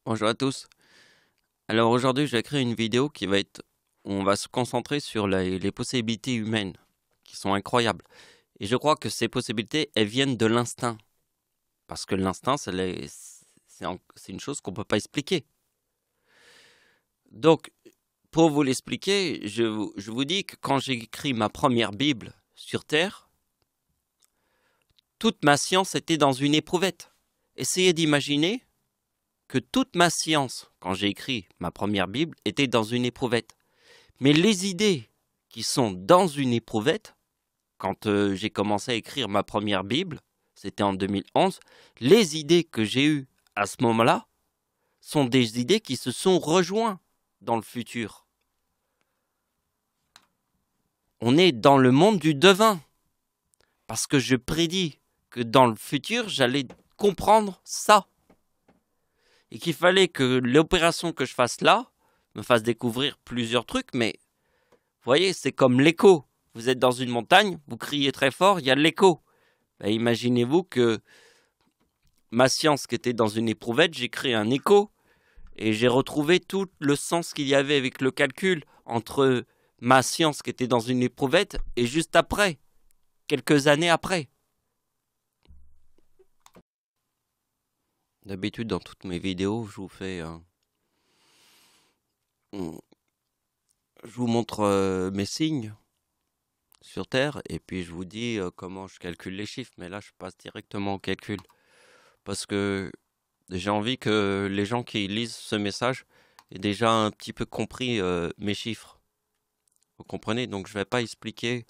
Bonjour à tous. Alors aujourd'hui, je vais créer une vidéo qui va être, on va se concentrer sur les possibilités humaines, qui sont incroyables. Et je crois que ces possibilités, elles viennent de l'instinct. Parce que l'instinct, c'est une chose qu'on ne peut pas expliquer. Donc, pour vous l'expliquer, je vous dis que quand j'ai écrit ma première Bible sur Terre, toute ma science était dans une éprouvette. Essayez d'imaginer que toute ma science, quand j'ai écrit ma première Bible, était dans une éprouvette. Mais les idées qui sont dans une éprouvette, quand j'ai commencé à écrire ma première Bible, c'était en 2011, les idées que j'ai eues à ce moment-là sont des idées qui se sont rejointes dans le futur. On est dans le monde du devin, parce que je prédis que dans le futur, j'allais comprendre ça. Et qu'il fallait que l'opération que je fasse là me fasse découvrir plusieurs trucs, mais vous voyez, c'est comme l'écho. Vous êtes dans une montagne, vous criez très fort, il y a l'écho. Ben, imaginez-vous que ma science qui était dans une éprouvette, j'ai créé un écho et j'ai retrouvé tout le sens qu'il y avait avec le calcul entre ma science qui était dans une éprouvette et juste après, quelques années après. D'habitude, dans toutes mes vidéos, je vous montre mes signes sur Terre et puis je vous dis comment je calcule les chiffres. Mais là, je passe directement au calcul parce que j'ai envie que les gens qui lisent ce message aient déjà un petit peu compris mes chiffres. Vous comprenez? Donc je ne vais pas expliquer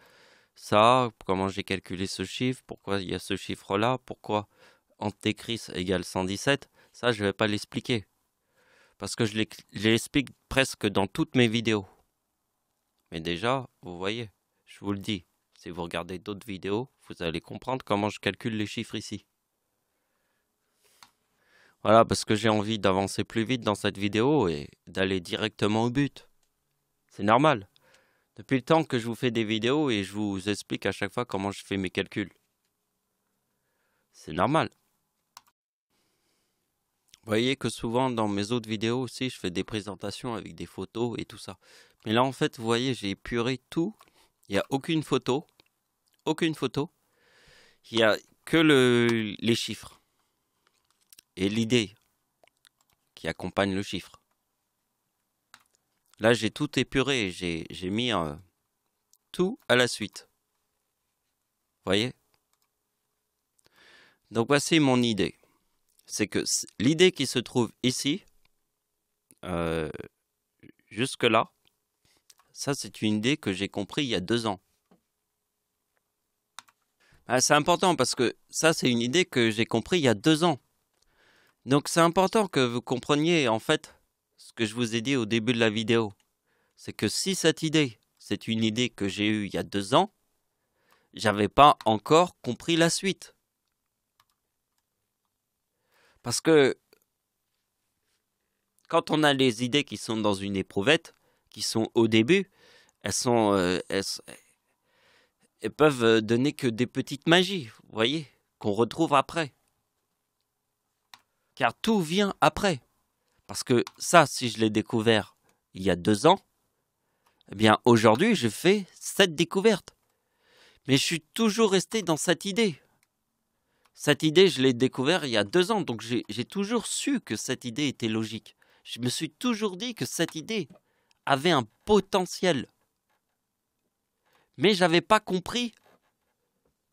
ça, comment j'ai calculé ce chiffre, pourquoi il y a ce chiffre-là, pourquoi Antéchrist égale 117. Ça, je ne vais pas l'expliquer. Parce que je l'explique presque dans toutes mes vidéos. Mais déjà, vous voyez, je vous le dis, si vous regardez d'autres vidéos, vous allez comprendre comment je calcule les chiffres ici. Voilà, parce que j'ai envie d'avancer plus vite dans cette vidéo et d'aller directement au but. C'est normal. Depuis le temps que je vous fais des vidéos et je vous explique à chaque fois comment je fais mes calculs. C'est normal. Vous voyez que souvent dans mes autres vidéos aussi, je fais des présentations avec des photos et tout ça. Mais là, en fait, vous voyez, j'ai épuré tout. Il n'y a aucune photo. Aucune photo. Il n'y a que les chiffres. Et l'idée qui accompagne le chiffre. Là, j'ai tout épuré. J'ai mis tout à la suite. Vous voyez? Donc voici mon idée. C'est que l'idée qui se trouve ici, jusque-là, ça c'est une idée que j'ai compris il y a 2 ans. Ah, c'est important parce que ça c'est une idée que j'ai compris il y a 2 ans. Donc c'est important que vous compreniez en fait ce que je vous ai dit au début de la vidéo. C'est que si cette idée, c'est une idée que j'ai eue il y a 2 ans, j'avais pas encore compris la suite. Parce que quand on a les idées qui sont dans une éprouvette, qui sont au début, elles peuvent donner que des petites magies, vous voyez, qu'on retrouve après. Car tout vient après. Parce que ça, si je l'ai découvert il y a 2 ans, eh bien aujourd'hui, je fais cette découverte. Mais je suis toujours resté dans cette idée. Cette idée, je l'ai découverte il y a 2 ans, donc j'ai toujours su que cette idée était logique. Je me suis toujours dit que cette idée avait un potentiel. Mais je n'avais pas compris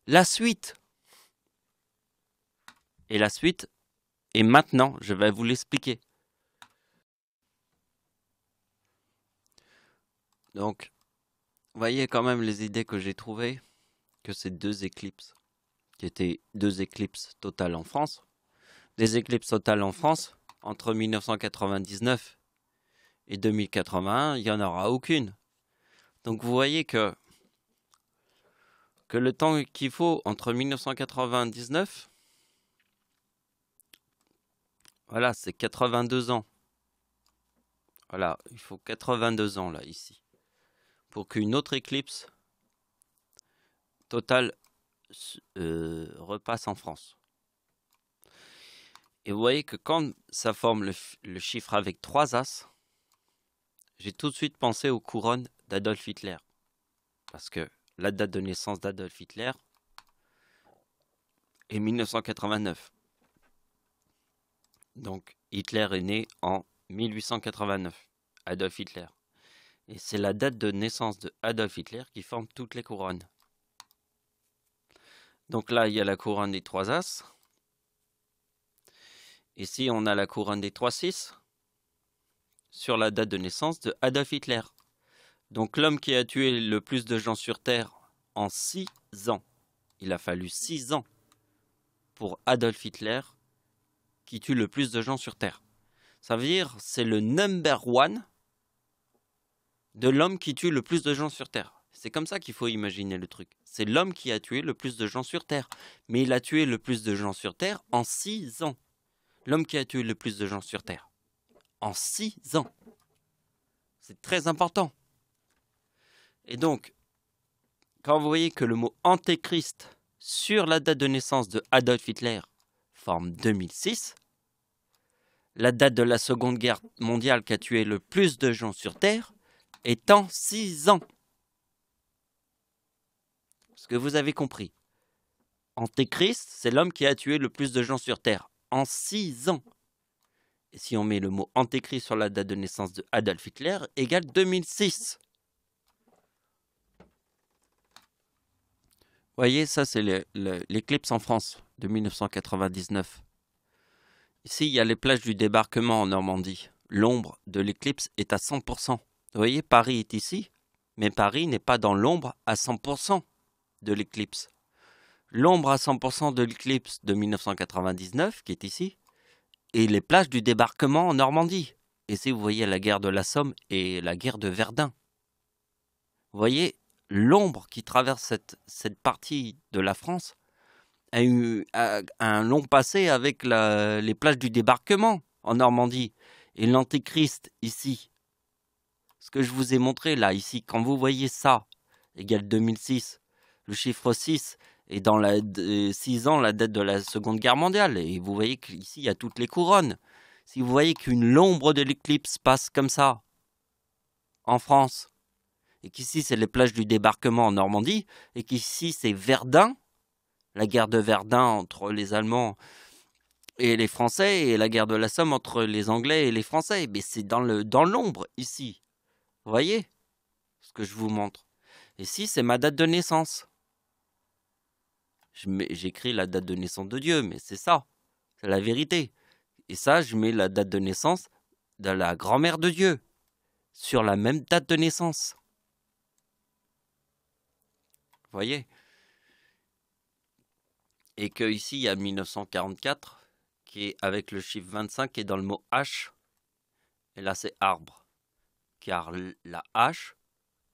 la suite. Et la suite, et maintenant, je vais vous l'expliquer. Donc, vous voyez quand même les idées que j'ai trouvées, que ces 2 éclipses, qui étaient 2 éclipses totales en France. Des éclipses totales en France, entre 1999 et 2081, il n'y en aura aucune. Donc vous voyez que le temps qu'il faut entre 1999, voilà, c'est 82 ans. Voilà, il faut 82 ans là, ici, pour qu'une autre éclipse totale repasse en France. Et vous voyez que quand ça forme le chiffre avec 3 As, j'ai tout de suite pensé aux couronnes d'Adolf Hitler. Parce que la date de naissance d'Adolf Hitler est 1989. Donc Hitler est né en 1889. Adolf Hitler. Et c'est la date de naissance de Adolf Hitler qui forme toutes les couronnes. Donc là, il y a la couronne des 3 As. Ici, on a la couronne des 3-6 sur la date de naissance de Adolf Hitler. Donc l'homme qui a tué le plus de gens sur Terre en 6 ans. Il a fallu 6 ans pour Adolf Hitler qui tue le plus de gens sur Terre. Ça veut dire c'est le number one de l'homme qui tue le plus de gens sur Terre. C'est comme ça qu'il faut imaginer le truc. C'est l'homme qui a tué le plus de gens sur Terre. Mais il a tué le plus de gens sur Terre en 6 ans. L'homme qui a tué le plus de gens sur Terre. En 6 ans. C'est très important. Et donc, quand vous voyez que le mot antéchrist sur la date de naissance de Adolf Hitler forme 2006, la date de la Seconde Guerre mondiale qui a tué le plus de gens sur Terre est en 6 ans. Ce que vous avez compris. Antéchrist, c'est l'homme qui a tué le plus de gens sur Terre en 6 ans. Et si on met le mot antéchrist sur la date de naissance de Adolf Hitler, égale 2006. Vous voyez, ça c'est l'éclipse en France de 1999. Ici, il y a les plages du débarquement en Normandie. L'ombre de l'éclipse est à 100%. Vous voyez, Paris est ici, mais Paris n'est pas dans l'ombre à 100% de l'éclipse. L'ombre à 100% de l'éclipse de 1999, qui est ici, et les plages du débarquement en Normandie. Et si vous voyez la guerre de la Somme et la guerre de Verdun. Vous voyez, l'ombre qui traverse cette partie de la France a eu un long passé avec les plages du débarquement en Normandie. Et l'antéchrist ici, ce que je vous ai montré là, ici, quand vous voyez ça, égale 2006, le chiffre 6 est dans 6 ans la date de la Seconde Guerre mondiale. Et vous voyez qu'ici, il y a toutes les couronnes. Si vous voyez l'ombre de l'éclipse passe comme ça, en France, et qu'ici, c'est les plages du débarquement en Normandie, et qu'ici, c'est Verdun, la guerre de Verdun entre les Allemands et les Français, et la guerre de la Somme entre les Anglais et les Français. Mais c'est dans l'ombre, ici. Vous voyez ce que je vous montre. Ici, c'est ma date de naissance. J'écris la date de naissance de Dieu, mais c'est ça. C'est la vérité. Et ça, je mets la date de naissance de la grand-mère de Dieu. Sur la même date de naissance. Vous voyez? Et que ici, il y a 1944, qui est avec le chiffre 25, qui est dans le mot H. Et là, c'est arbre. Car la hache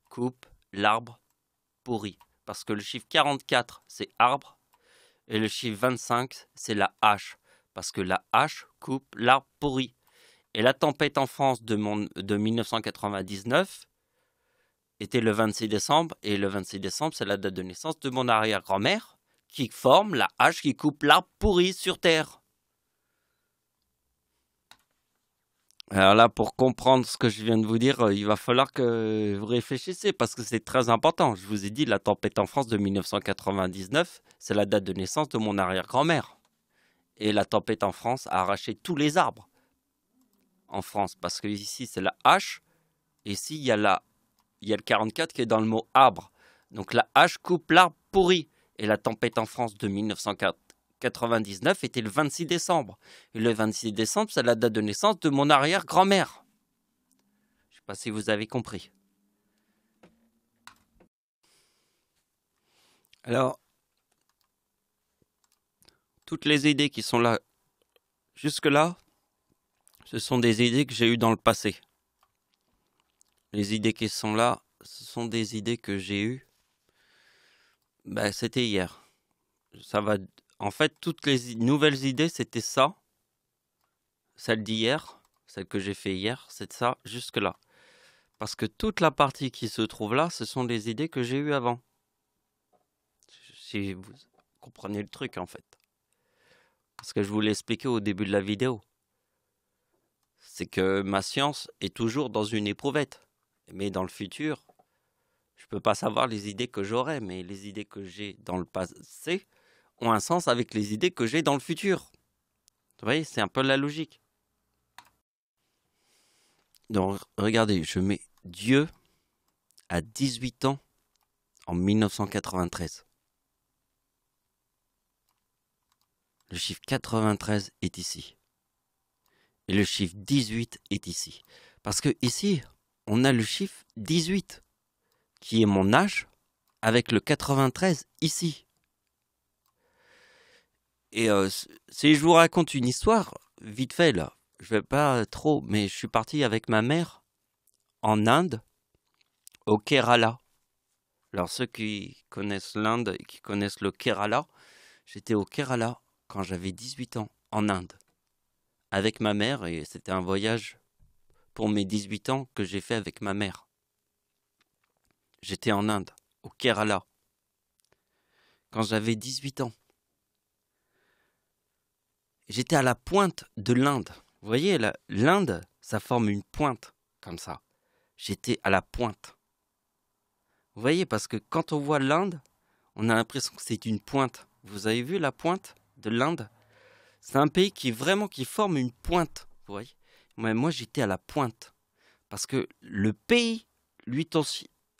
coupe l'arbre pourri. Parce que le chiffre 44, c'est arbre. Et le chiffre 25, c'est la hache. Parce que la hache coupe l'arbre pourri. Et la tempête en France de 1999 était le 26 décembre. Et le 26 décembre, c'est la date de naissance de mon arrière-grand-mère qui forme la hache qui coupe l'arbre pourri sur Terre. Alors là, pour comprendre ce que je viens de vous dire, il va falloir que vous réfléchissiez parce que c'est très important. Je vous ai dit, la tempête en France de 1999, c'est la date de naissance de mon arrière-grand-mère. Et la tempête en France a arraché tous les arbres en France parce que ici, c'est la hache. Et ici, il y a le 44 qui est dans le mot arbre. Donc la hache coupe l'arbre pourri. Et la tempête en France de 1999 était le 26 décembre. Et le 26 décembre, c'est la date de naissance de mon arrière-grand-mère. Je ne sais pas si vous avez compris. Alors, toutes les idées qui sont là, jusque-là, ce sont des idées que j'ai eues dans le passé. Les idées qui sont là, ce sont des idées que j'ai eues. C'était hier. Ça va. En fait, toutes les nouvelles idées, c'était ça. Celle d'hier, celle que j'ai fait hier, c'est ça, jusque-là. Parce que toute la partie qui se trouve là, ce sont des idées que j'ai eues avant. Si vous comprenez le truc, en fait. Ce que je voulais expliquer au début de la vidéo, c'est que ma science est toujours dans une éprouvette. Mais dans le futur, je peux pas savoir les idées que j'aurai, mais les idées que j'ai dans le passé ont un sens avec les idées que j'ai dans le futur. Vous voyez, c'est un peu la logique. Donc, regardez, je mets Dieu à 18 ans en 1993. Le chiffre 93 est ici. Et le chiffre 18 est ici. Parce que ici, on a le chiffre 18, qui est mon âge, avec le 93 ici. Et si je vous raconte une histoire, vite fait là, je vais pas trop, mais je suis parti avec ma mère en Inde, au Kerala. Alors ceux qui connaissent l'Inde et qui connaissent le Kerala, j'étais au Kerala quand j'avais 18 ans, en Inde, avec ma mère, et c'était un voyage pour mes 18 ans que j'ai fait avec ma mère. J'étais en Inde, au Kerala, quand j'avais 18 ans. J'étais à la pointe de l'Inde. Vous voyez, l'Inde, ça forme une pointe, comme ça. J'étais à la pointe. Vous voyez, parce que quand on voit l'Inde, on a l'impression que c'est une pointe. Vous avez vu la pointe de l'Inde? C'est un pays qui forme une pointe. Vous voyez? Moi, j'étais à la pointe. Parce que le pays,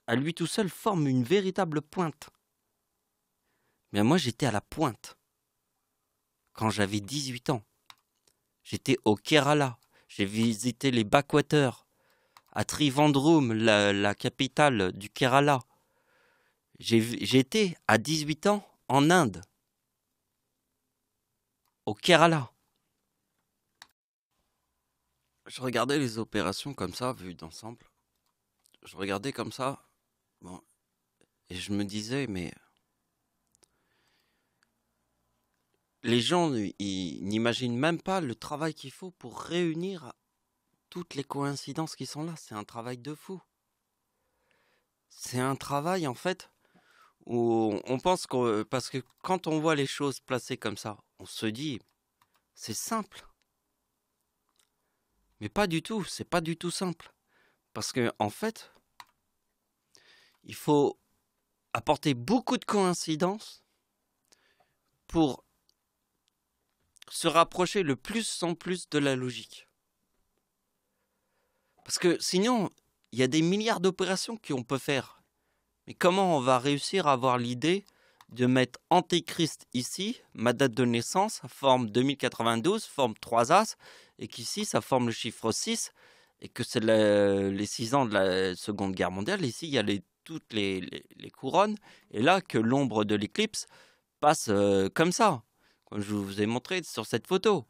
à lui tout seul, forme une véritable pointe. Mais moi, j'étais à la pointe. Quand j'avais 18 ans. J'étais au Kerala. J'ai visité les backwaters. À Trivandrum, la capitale du Kerala. J'étais à 18 ans en Inde. Au Kerala. Je regardais les opérations comme ça, vues d'ensemble. Je regardais comme ça. Bon, et je me disais, mais les gens, ils n'imaginent même pas le travail qu'il faut pour réunir toutes les coïncidences qui sont là. C'est un travail de fou. C'est un travail, en fait, où on pense que... Parce que quand on voit les choses placées comme ça, on se dit, c'est simple. Mais pas du tout, c'est pas du tout simple. Parce que, en fait, il faut apporter beaucoup de coïncidences pour se rapprocher le plus en plus de la logique. Parce que sinon, il y a des milliards d'opérations qu'on peut faire. Mais comment on va réussir à avoir l'idée de mettre Antéchrist ici, ma date de naissance, forme 2092, forme 3 As, et qu'ici, ça forme le chiffre 6, et que c'est les 6 ans de la Seconde Guerre mondiale. Ici, il y a toutes les couronnes, et là, que l'ombre de l'éclipse passe comme ça, comme je vous ai montré sur cette photo.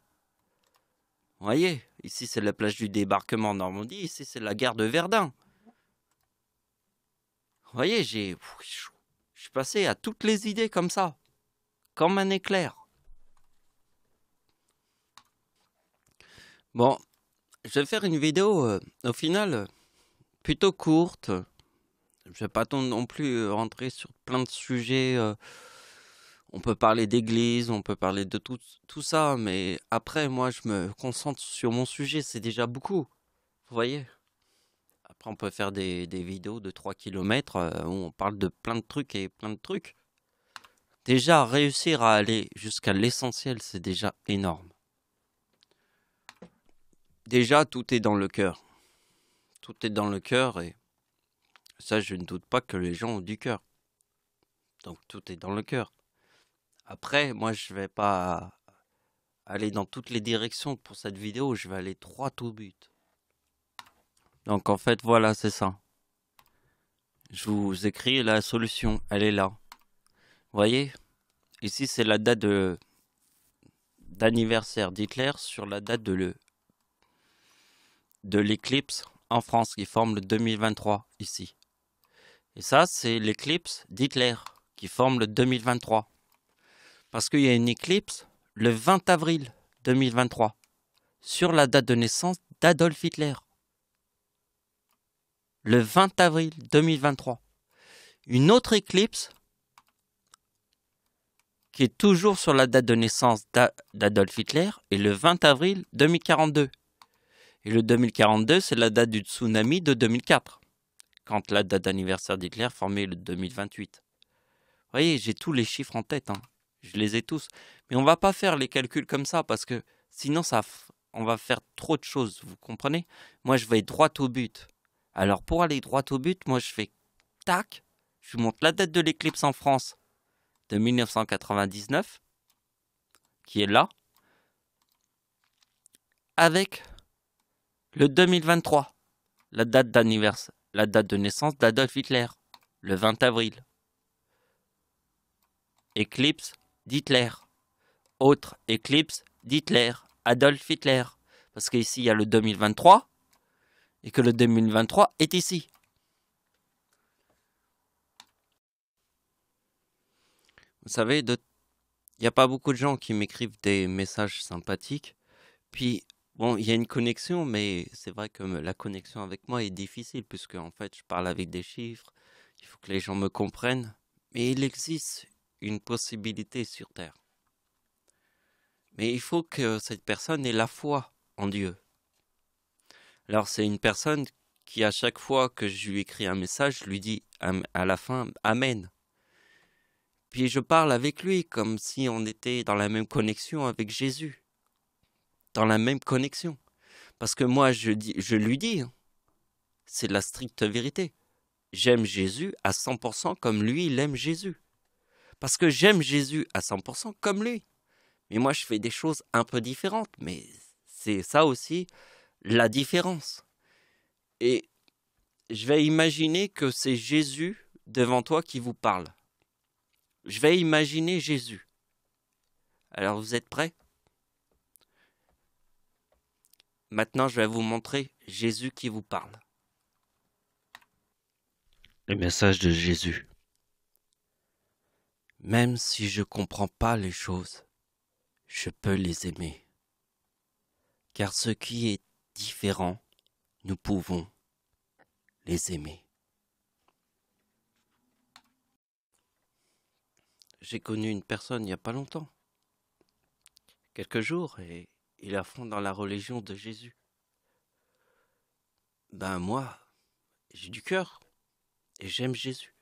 Vous voyez, ici, c'est la plage du débarquement en Normandie, ici, c'est la gare de Verdun. Vous voyez, je suis passé à toutes les idées comme ça, comme un éclair. Bon, je vais faire une vidéo, au final, plutôt courte. Je ne vais pas non plus rentrer sur plein de sujets. On peut parler d'église, on peut parler de tout ça, mais après, moi, je me concentre sur mon sujet, c'est déjà beaucoup. Vous voyez? Après, on peut faire des vidéos de 3 km où on parle de plein de trucs et plein de trucs. Déjà, réussir à aller jusqu'à l'essentiel, c'est déjà énorme. Déjà, tout est dans le cœur. Tout est dans le cœur et ça, je ne doute pas que les gens ont du cœur. Donc, tout est dans le cœur. Après, moi, je vais pas aller dans toutes les directions pour cette vidéo. Je vais aller droit au but. Donc, en fait, voilà, c'est ça. Je vous écris la solution. Elle est là. Vous voyez? Ici, c'est la date d'anniversaire d'Hitler sur la date de l'éclipse en France qui forme le 2023 ici. Et ça, c'est l'éclipse d'Hitler qui forme le 2023. Parce qu'il y a une éclipse le 20 avril 2023 sur la date de naissance d'Adolf Hitler. Le 20 avril 2023. Une autre éclipse qui est toujours sur la date de naissance d'Adolf Hitler, est le 20 avril 2042. Et le 2042, c'est la date du tsunami de 2004, quand la date d'anniversaire d'Hitler formait le 2028. Vous voyez, j'ai tous les chiffres en tête, hein. Je les ai tous. Mais on va pas faire les calculs comme ça, parce que sinon, on va faire trop de choses, vous comprenez? Moi, je vais droit au but. Alors, pour aller droit au but, moi, je fais tac, je monte la date de l'éclipse en France de 1999, qui est là, avec le 2023, la date d'anniversaire, la date de naissance d'Adolf Hitler, le 20 avril. Éclipse d'Hitler. Autre éclipse d'Hitler, Adolf Hitler. Parce qu'ici, il y a le 2023, et que le 2023 est ici. Vous savez, il n'y a pas beaucoup de gens qui m'écrivent des messages sympathiques. Puis, bon, il y a une connexion, mais c'est vrai que la connexion avec moi est difficile, puisque en fait, je parle avec des chiffres, il faut que les gens me comprennent. Mais il existe une possibilité sur Terre. Mais il faut que cette personne ait la foi en Dieu. Alors, c'est une personne qui, à chaque fois que je lui écris un message, je lui dis à la fin « Amen ». Puis je parle avec lui comme si on était dans la même connexion avec Jésus. Dans la même connexion. Parce que moi, je lui dis, hein, c'est la stricte vérité. J'aime Jésus à 100% comme lui, il aime Jésus. Parce que j'aime Jésus à 100% comme lui. Mais moi, je fais des choses un peu différentes. Mais c'est ça aussi, la différence. Et je vais imaginer que c'est Jésus devant toi qui vous parle. Je vais imaginer Jésus. Alors, vous êtes prêts? Maintenant, je vais vous montrer Jésus qui vous parle. Le message de Jésus. Même si je ne comprends pas les choses, je peux les aimer. Car ce qui est différent, nous pouvons les aimer. J'ai connu une personne il n'y a pas longtemps, quelques jours, et il est à fond dans la religion de Jésus. Ben moi, j'ai du cœur, et j'aime Jésus.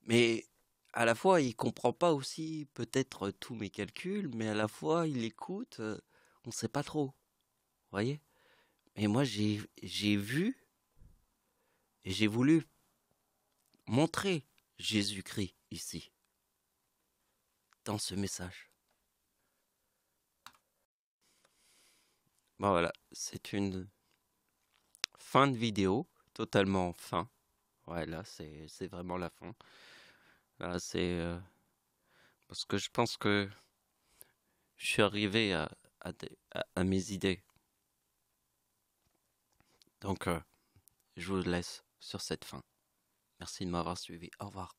Mais à la fois, il comprend pas aussi peut-être tous mes calculs, mais à la fois, il écoute, on ne sait pas trop. Vous voyez? Et moi, j'ai vu et j'ai voulu montrer Jésus-Christ ici, dans ce message. Bon voilà, c'est une fin de vidéo, totalement fin. Ouais, là, c'est vraiment la fin. Là, c'est... parce que je pense que je suis arrivé à mes idées. Donc, je vous laisse sur cette fin. Merci de m'avoir suivi. Au revoir.